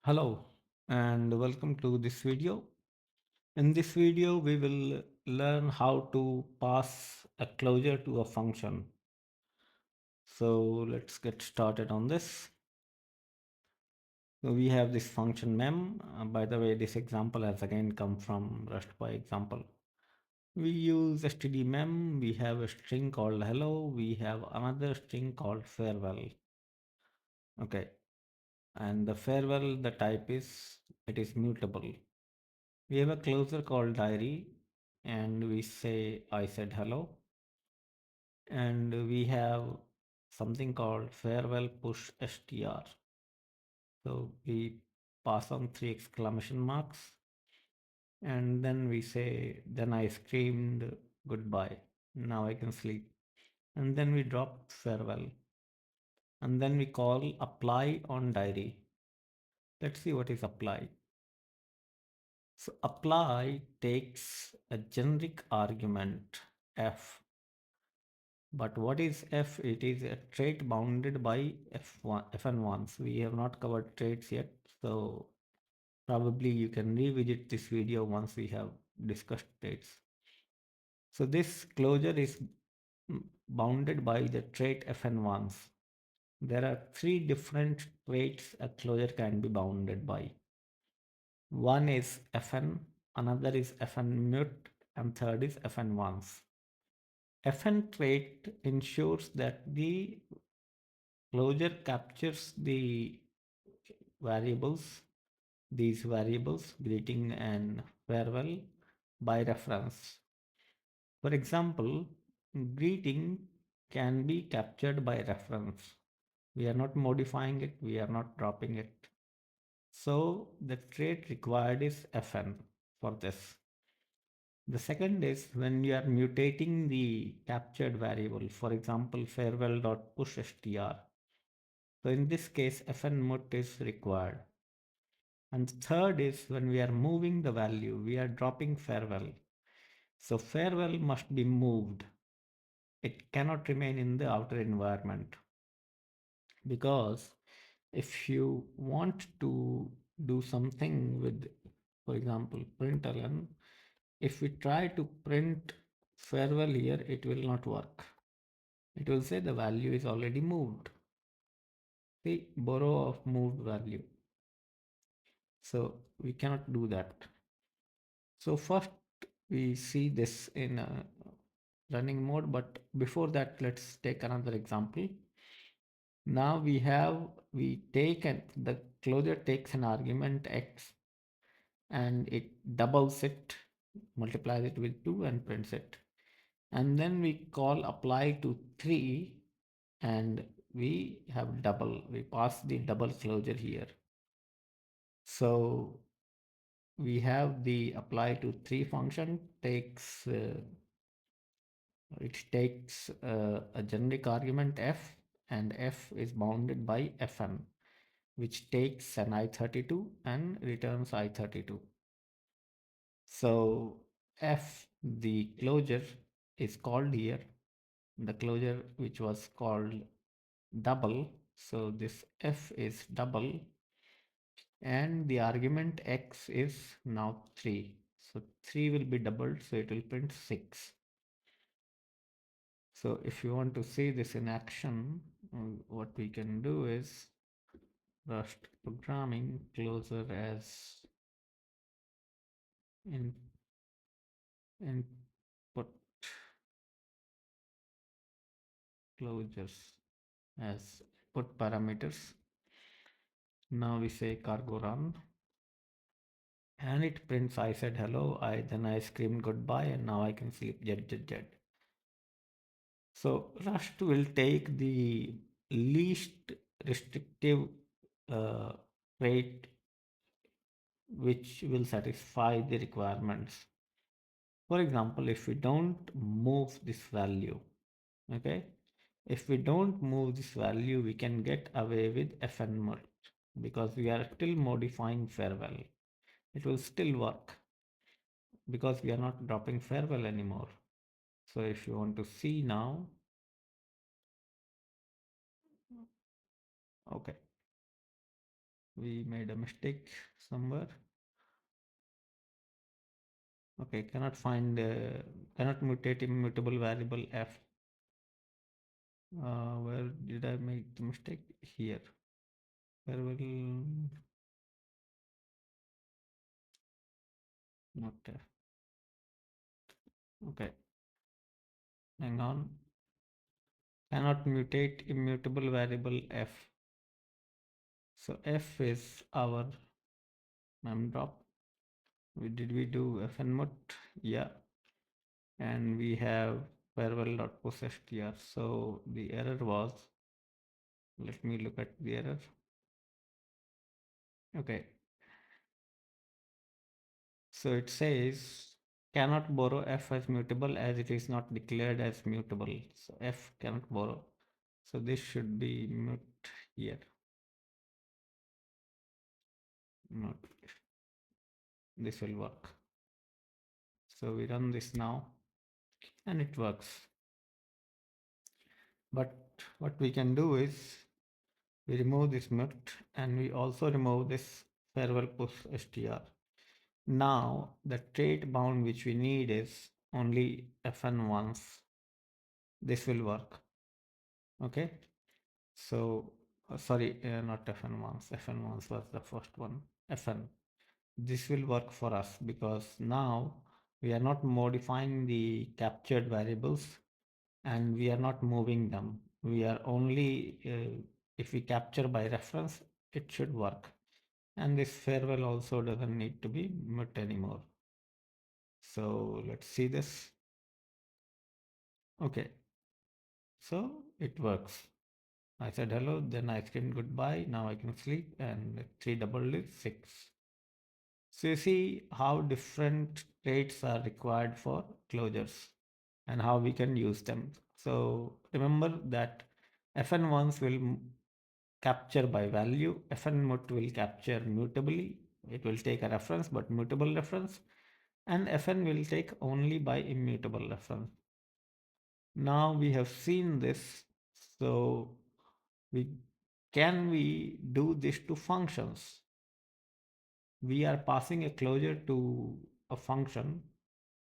Hello and welcome to this video. In this video, we will learn how to pass a closure to a function. So let's get started on this. So we have this function mem. By the way, this example has again come from REST example. We use std_mem. We have a string called hello. We have another string called farewell. Okay, and the farewell, the type is it is mutable. We have a closure called diary and we say I said hello, and we have something called farewell push str. So we pass on three exclamation marks and then we say then I screamed goodbye. Now I can sleep. And then we drop farewell. And then we call apply on diary. Let's see what is apply. So apply takes a generic argument f. But what is f? It is a trait bounded by f1, fn1s. We have not covered traits yet, so probably you can revisit this video once we have discussed traits. So this closure is bounded by the trait fn1s. There are three different traits a closure can be bounded by. One is fn, another is fn_mut, and third is fn1s. Fn trait ensures that the closure captures the variables, these variables, greeting and farewell, by reference. For example, greeting can be captured by reference. We are not modifying it, we are not dropping it. So the trait required is Fn for this. The second is when you are mutating the captured variable, for example, farewell.pushstr. So in this case, fn_mut is required. And third is when we are moving the value, we are dropping farewell. So farewell must be moved. It cannot remain in the outer environment, because if you want to do something with, for example, println, if we try to print farewell here, it will not work. It will say the value is already moved. See, borrow of moved value. So we cannot do that. So first we see this in running mode, but before that, let's take another example. Now we take the closure takes an argument x and it doubles it, multiplies it with 2 and prints it. And then we call apply to 3 and we have double, we pass the double closure here. So we have the apply to 3 function takes it takes a generic argument f, and f is bounded by fn, which takes an i32 and returns i32. So f, the closure, is called here, the closure which was called double. So this f is double and the argument x is now 3. So 3 will be doubled, so it will print 6. So if you want to see this in action, what we can do is Rust programming closure as in input closures as put parameters. Now we say cargo run and it prints I said hello, then I screamed goodbye, and now I can sleep z. So Rust will take the least restrictive uh, rate which will satisfy the requirements. For example, if we don't move this value, okay, if we don't move this value, we can get away with fn_mut because we are still modifying farewell. It will still work because we are not dropping farewell anymore. So if you want to see now, okay, We made a mistake somewhere. Okay, cannot mutate immutable variable f. Where did I make the mistake? Here. Where will not f. Okay, hang on. Cannot mutate immutable variable f. So f is our memdrop. Did we do fnmut? Yeah. And we have farewell.poststr. So the error was, let me look at the error. Okay. So it says cannot borrow f as mutable as it is not declared as mutable. So f cannot borrow. So this should be mut here. Not this will work. So we run this now and it works. But what we can do is we remove this mut and we also remove this farewell push str. Now the trait bound which we need is only fn once. This will work. Okay. So sorry, not fn once. Fn once was the first one. Fn. This will work for us because now we are not modifying the captured variables and we are not moving them. We are only, if we capture by reference, it should work. And this farewell also doesn't need to be mut anymore. So let's see this. Okay, so it works. I said hello, then I screamed goodbye. Now I can sleep, and 3 doubled is 6. So you see how different traits are required for closures and how we can use them. So remember that fn1s will capture by value, fnmut will capture mutably. It will take a reference, but mutable reference, and fn will take only by immutable reference. Now we have seen this, so we do this to functions? We are passing a closure to a function.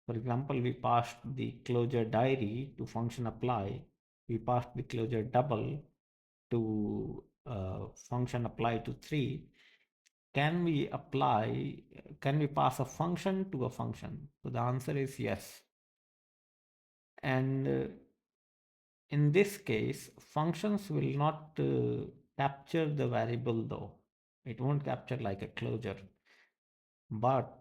For example, we passed the closure diary to function apply. We passed the closure double to function apply to 3. Can we pass a function to a function? So the answer is yes. And in this case, functions will not capture the variable though. It won't capture like a closure, but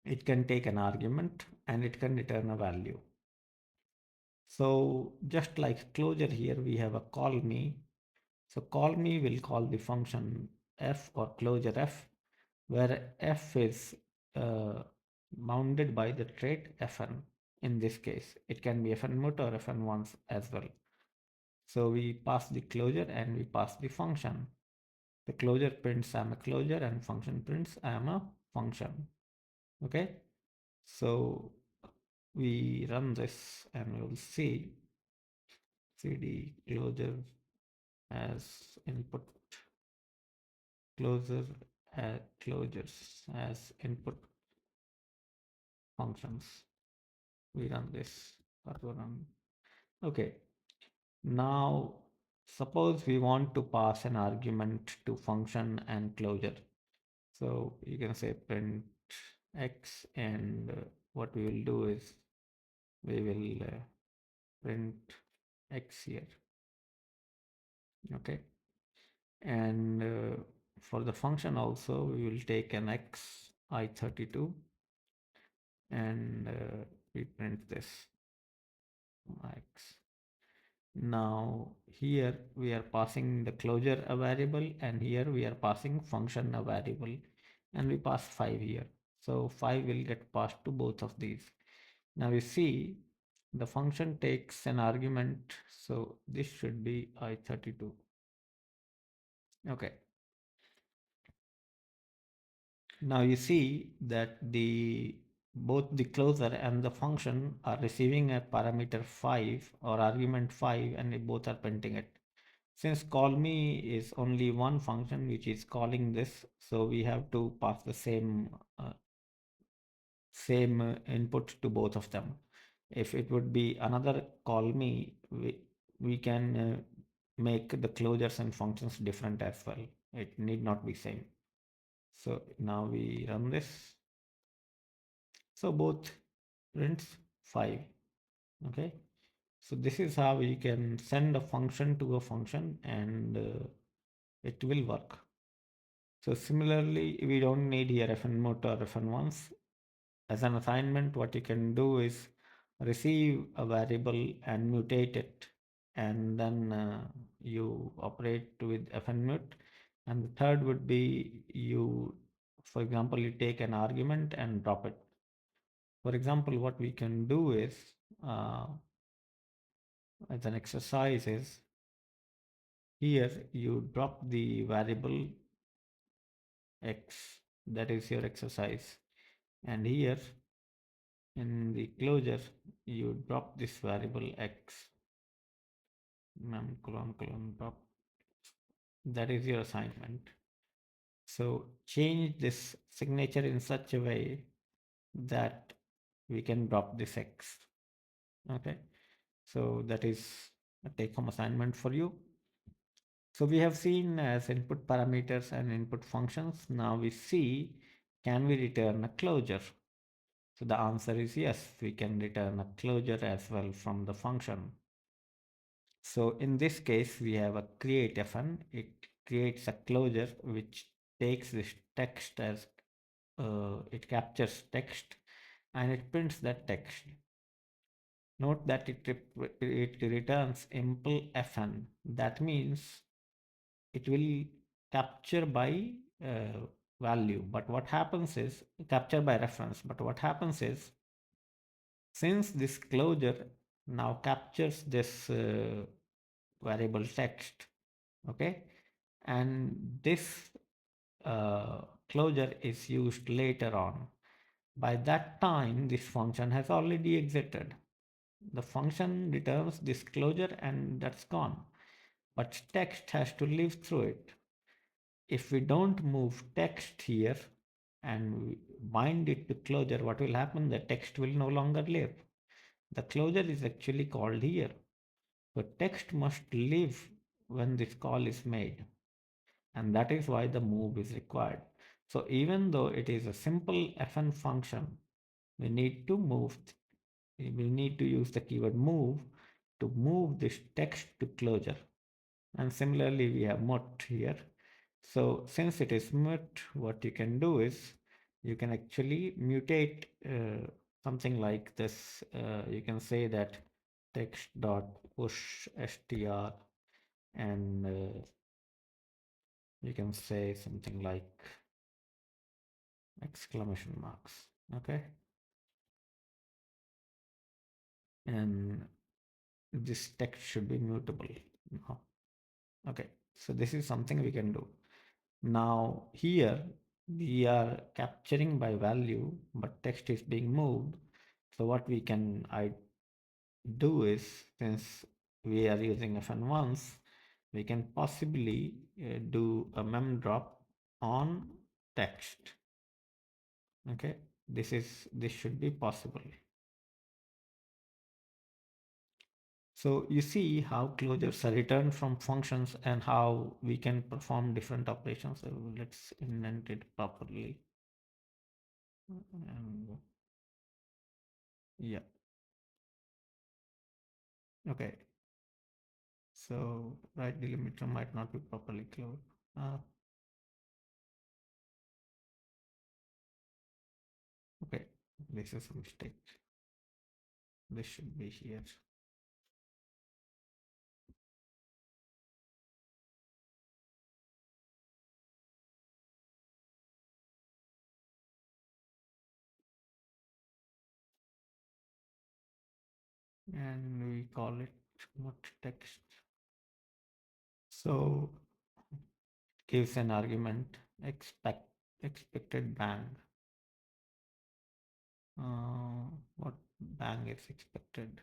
it can take an argument and it can return a value. So just like closure here, we have a call me. So call me will call the function f or closure f, where f is bounded by the trait fn. In this case, it can be fnmut or fn1 as well. So we pass the closure and we pass the function. The closure prints I am a closure and function prints I am a function. Okay. So we run this and we will see cd closure as input, closure closures as input functions. We run this. Run. Okay. Now suppose we want to pass an argument to function and closure. So you can say print x, and what we will do is we will print x here. Okay. And for the function also, we will take an x i32 and we print this x. Now here we are passing the closure a variable, and here we are passing function a variable, and we pass 5 here. So 5 will get passed to both of these. Now we see the function takes an argument, so this should be i32. Okay. Now you see that both the closer and the function are receiving a parameter 5 or argument 5, and they both are printing it. Since call me is only one function which is calling this, so we have to pass the same input to both of them. If it would be another call me, we can make the closures and functions different as well. It need not be same. So now we run this. So both prints 5. Okay. So this is how you can send a function to a function and it will work. So similarly, we don't need here fnmut or fn1s. As an assignment, what you can do is receive a variable and mutate it, and then you operate with fnmut. And the third would be you, for example, you take an argument and drop it. For example, what we can do is, uh, as an exercise is, here you drop the variable x, that is your exercise, and here in the closure you drop this variable x, mem colon drop, that is your assignment. So change this signature in such a way that we can drop this x. Okay, so that is a take home assignment for you. So we have seen as input parameters and input functions. Now we see, can we return a closure? So the answer is yes, we can return a closure as well from the function. So in this case, we have a create fn. It creates a closure which takes this text as it captures text and it prints that text. Note that it returns impl fn. That means it will capture by value. But what happens is capture by reference. But what happens is, since this closure now captures this variable text, okay, and this closure is used later on, by that time this function has already exited. The function returns this closure and that's gone, but text has to live through it. If we don't move text here and bind it to closure, what will happen? The text will no longer live. The closure is actually called here. So text must live when this call is made, and that is why the move is required. So even though it is a simple fn function, we need to use the keyword move to move this text to closure. And similarly, we have mut here. So since it is mut, what you can do is you can actually mutate something like this. You can say that text dot push str, and you can say something like exclamation marks. Okay, and this text should be mutable. No. Okay, so this is something we can do. Now here we are capturing by value, but text is being moved. So what we can I do is, since we are using fn1s, we can possibly do a mem drop on text. Okay, this should be possible. So you see how closures are returned from functions and how we can perform different operations. So let's indent it properly. And yeah, okay. So right delimiter might not be properly closed. Okay, this is a mistake. This should be here. And we call it not text. So gives an argument expected bang. What bang is expected?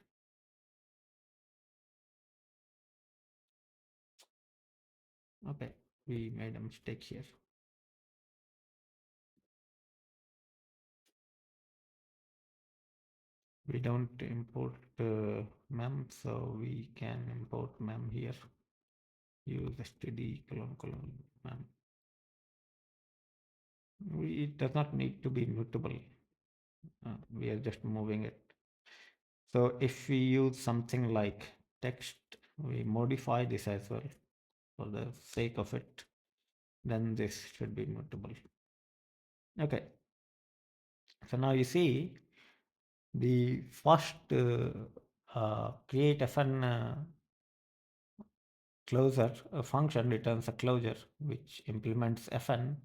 Okay, we made a mistake here. We don't import mem, so we can import mem here. Use std colon mem. It does not need to be mutable. We are just moving it. So if we use something like text, we modify this as well for the sake of it, then this should be mutable. Okay. So now you see the first create fn closure function returns a closure which implements fn.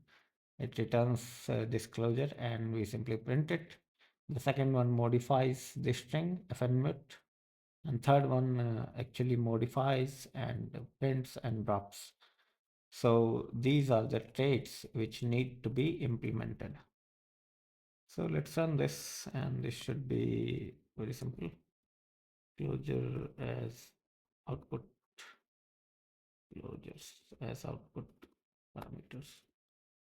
It returns this closure and we simply print it. The second one modifies the string fnmut, and third one actually modifies and prints and drops. So these are the traits which need to be implemented. So let's run this, and this should be very simple. Closure as output, closures as output parameters,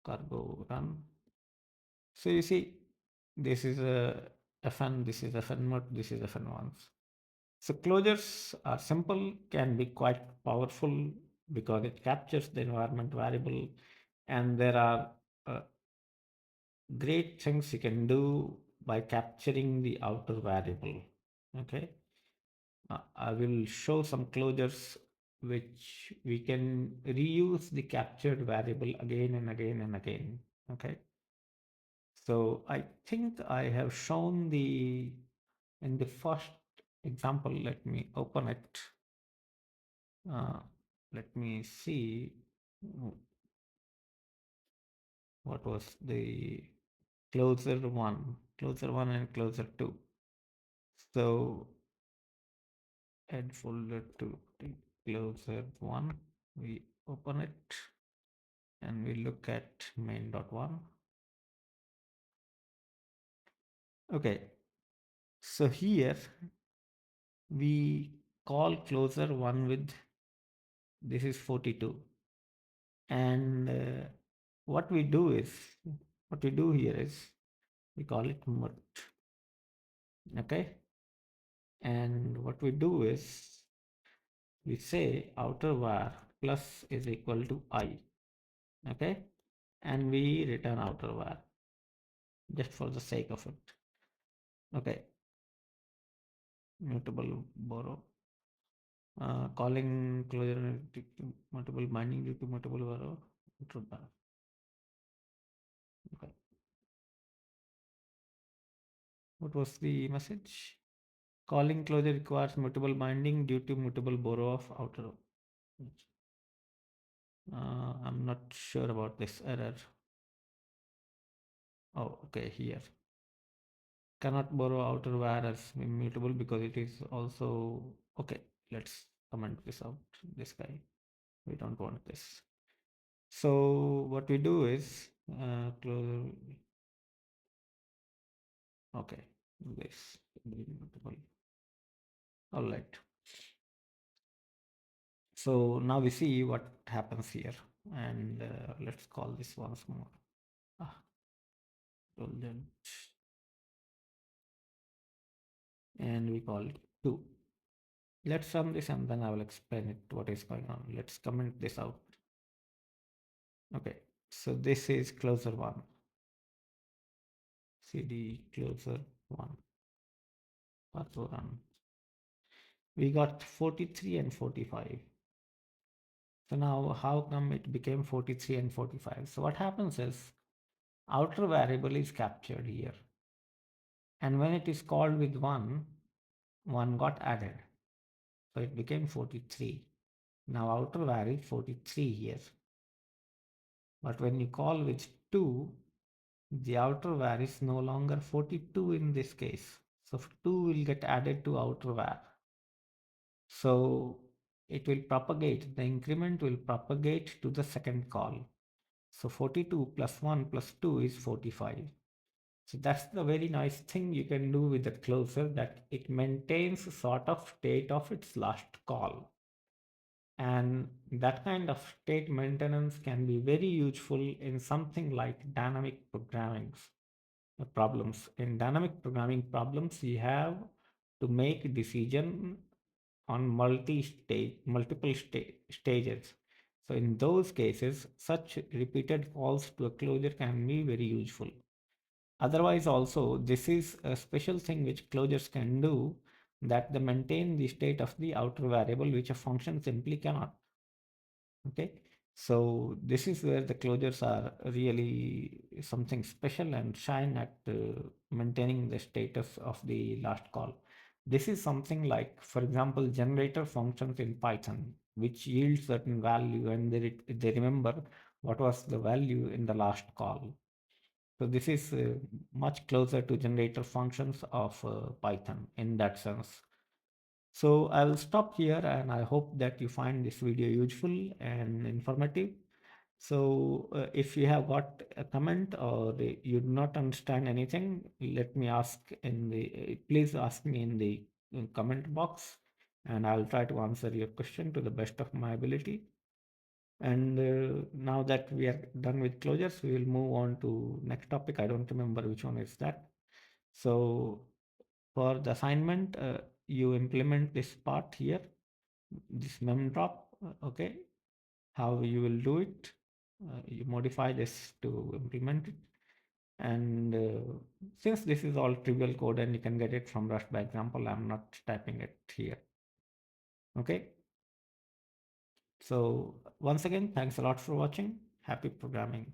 cargo run. So you see, this is a fn, this is fn mode, this is fn1s. So closures are simple, can be quite powerful because it captures the environment variable, and there are great things you can do by capturing the outer variable. Okay, I will show some closures which we can reuse the captured variable again and again and again. Okay, so I think I have shown the in the first example. Let me open it. Uh, Let me see what was the closer one and closer two. So add folder to the closer one. We open it and we look at main.1. Okay, so here we call closer one with this is 42, and what we do here is we call it mut. Okay, and what we do is we say outer var plus is equal to I. Okay, and we return outer var just for the sake of it. Okay, mutable borrow. Calling closure to multiple binding due to mutable borrow. Truth bar. Okay, what was the message? Calling closure requires mutable binding due to mutable borrow of outer. I'm not sure about this error. Oh, okay, here. Cannot borrow outer var as immutable because it is also okay. Let's comment this out. This guy, we don't want this. So what we do is close. Okay, this immutable. All right. So now we see what happens here, and let's call this once more. Ah, and we call it 2. Let's run this and then I will explain it what is going on. Let's comment this out. Okay, so this is closer one. CD closer one. Auto run. We got 43 and 45. So now how come it became 43 and 45? So what happens is outer variable is captured here. And when it is called with 1 got added. So it became 43. Now outer var is 43 here. But when you call with 2, the outer var is no longer 42 in this case. So 2 will get added to outer var. So it will propagate, the increment will propagate to the second call. So 42 plus 1 plus 2 is 45. So that's the very nice thing you can do with the closer, that it maintains sort of state of its last call. And that kind of state maintenance can be very useful in something like dynamic programming problems. In dynamic programming problems, you have to make decision on multiple stages. So in those cases, such repeated calls to a closure can be very useful. Otherwise, also, this is a special thing which closures can do, that they maintain the state of the outer variable, which a function simply cannot. Okay, so this is where the closures are really something special and shine at maintaining the status of the last call. This is something like, for example, generator functions in Python, which yield certain value and they remember what was the value in the last call. So this is much closer to generator functions of Python in that sense. So I'll stop here and I hope that you find this video useful and informative. So if you have got a comment or you do not understand anything, let me ask in the, please ask me in the comment box and I'll try to answer your question to the best of my ability. And now that we are done with closures, we will move on to next topic. I don't remember which one is that. So for the assignment, you implement this part here, this memdrop, okay, how you will do it. You modify this to implement it. And since this is all trivial code and you can get it from Rust by example, I'm not typing it here. Okay. So once again, thanks a lot for watching. Happy programming.